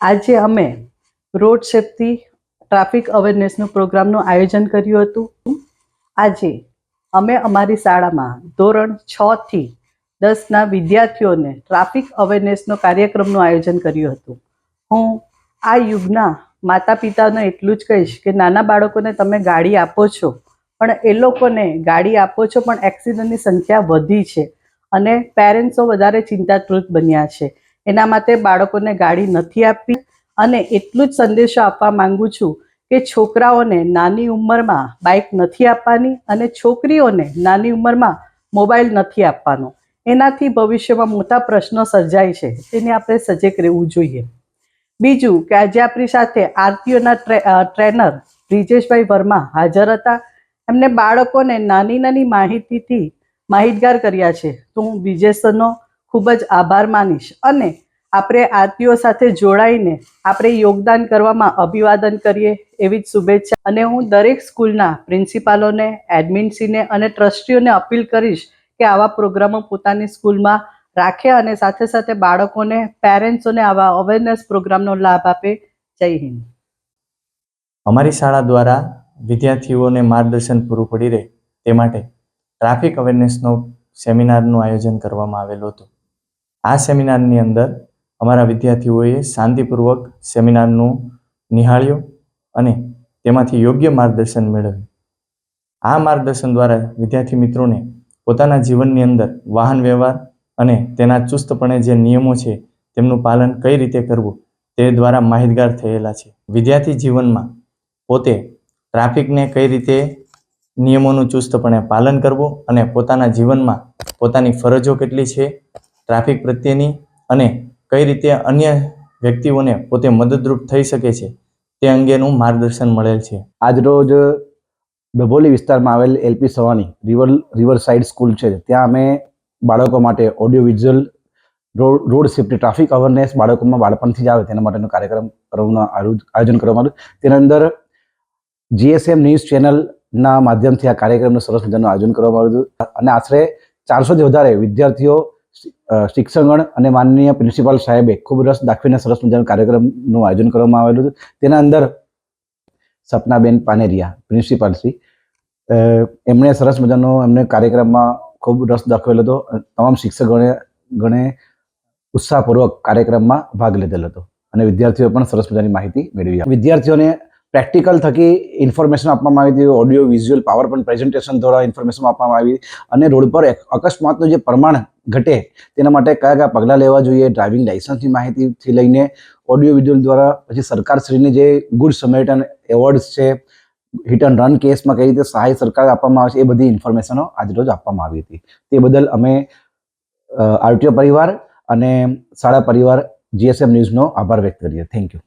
આજે અમે road safety traffic અવેરનેસનું પ્રોગ્રામનું આયોજન કર્યું હતું. આજે અમે અમારી શાળામાં ધોરણ 6 થી 10ના વિદ્યાર્થીઓને ટ્રાફિક અવેરનેસનો કાર્યક્રમનું આયોજન કર્યું હતું. હું આ યુગના માતા પિતાને એટલું જ કહીશ કે નાના બાળકોને તમે ગાડી આપો છો, પણ એ લોકોને ગાડી આપો છો પણ એક્સિડન્ટની સંખ્યા વધી છે અને પેરેન્ટ્સો વધારે ચિંતાતુર બન્યા છે. એના માટે બાળકોને ગાડી નથી આપવી. અને એટલું જ સંદેશો આપવા માંગુ છું કે છોકરાઓને નાની ઉંમરમાં બાઇક નથી આપવાની અને છોકરીઓને નાની ઉંમરમાં મોબાઈલ નથી આપવાનો. એનાથી ભવિષ્યમાં મોટા પ્રશ્નો સર્જાય છે, તેને આપણે સજેગ રહેવું જોઈએ. બીજું કે આજે આપણી સાથે આરટીઓના ટ્રેનર બ્રિજેશભાઈ વર્મા હાજર હતા. એમને બાળકોને નાની નાની માહિતીથી માહિતગાર કર્યા છે. તો હું બ્રિજેશ સરનો ખૂબ જ આભાર માનીશ અને આપણે આરટીઓ સાથે જોડાઈને આપણે યોગદાન કરવામાં અભિવાદન કરીએ એવી જ શુભેચ્છા. અને હું દરેક સ્કૂલના પ્રિન્સિપાલોને, એડમિનસીને અને ટ્રસ્ટીઓને અપીલ કરીશ કે આવા પ્રોગ્રામો પોતાની સ્કૂલમાં રાખે અને સાથે સાથે બાળકોને, પેરેન્ટ્સોને આવા અવેરનેસ પ્રોગ્રામનો લાભ આપે. જય હિન્દ. અમારી શાળા દ્વારા વિદ્યાર્થીઓને માર્ગદર્શન પૂરું પડી રહે તે માટે ટ્રાફિક અવેરનેસનો સેમિનારનું આયોજન કરવામાં આવેલું હતું. આ સેમિનારની અંદર અમારા વિદ્યાર્થીઓએ શાંતિપૂર્વક સેમિનારનું નિહાળ્યું અને તેમાંથી યોગ્ય માર્ગદર્શન મેળવ્યું. આ માર્ગદર્શન દ્વારા વિદ્યાર્થી મિત્રોને પોતાના જીવનની અંદર વાહન વ્યવહાર અને તેના ચુસ્તપણે જે નિયમો છે તેમનું પાલન કઈ રીતે કરવું તે દ્વારા માહિતગાર થયેલા છે. વિદ્યાર્થી જીવનમાં પોતે ટ્રાફિકને કઈ રીતે નિયમોનું ચુસ્તપણે પાલન કરવું અને પોતાના જીવનમાં પોતાની ફરજો કેટલી છે ટ્રાફિક પ્રત્યેની અને કઈ રીતે અન્ય વ્યક્તિઓને પોતે મદદરૂપ થઈ શકે છે તે અંગેનું માર્ગદર્શન મળેલ છે. આજરોજ ડભોલી વિસ્તારમાં આવેલ LP Sawani river side school છે, ત્યાં અમે બાળકો માટે audio visual road safety traffic awareness બાળકોમાં બાળપણથી જ આવે તેના માટેનો કાર્યક્રમનું આયોજન કરવામાં આવ્યું. તેના અંદર GSM ન્યૂઝ ચેનલના માધ્યમથી આ કાર્યક્રમનું સરસ મજાનું આયોજન કરવામાં આવ્યું હતું અને આશરે 400થી વધારે વિદ્યાર્થીઓ, શિક્ષકગણ અને માનનીય પ્રિન્સિપાલ સાહેબે ખૂબ રસ દાખવીને સરસ મજાનું કાર્યક્રમનું આયોજન કરવામાં આવેલું હતું. તેના અંદર સપનાબેન પાનેરિયા પ્રિન્સિપાલ શ્રી એમણે સરસ મજાનો એમને કાર્યક્રમમાં ખૂબ રસ દાખવેલો હતો. તમામ શિક્ષકગણે ઉત્સાહપૂર્વક કાર્યક્રમમાં ભાગ લીધેલો હતો અને વિદ્યાર્થીઓ પણ સરસ મજાની માહિતી મેળવી. વિદ્યાર્થીઓને પ્રેક્ટિકલ થકી ઇન્ફોર્મેશન આપવામાં આવી હતી, ઓડિયો વિઝ્યુઅલ પાવરપોઈન્ટ પ્રેઝન્ટેશન દ્વારા ઇન્ફોર્મેશન આપવામાં આવી અને રોડ પર અકસ્માતનું જે પ્રમાણ ઘટે તેના માટે કયા કયા પગલાં લેવા જોઈએ, ડ્રાઇવિંગ લાઇસન્સની માહિતીથી લઈને ઓડિયો વિઝ્યુઅલ દ્વારા પછી સરકારશ્રીની જે ગુડ સમેરિટન એવોર્ડ્સ છે, હિટ એન્ડ રન કેસમાં કઈ રીતે સહાય સરકાર આપવામાં આવે છે, એ બધી ઇન્ફોર્મેશનો આજરોજ આપવામાં આવી હતી. તે બદલ અમે આરટીઓ પરિવાર અને શાળા પરિવાર GSM ન્યૂઝનો આભાર વ્યક્ત કરીએ. Thank you.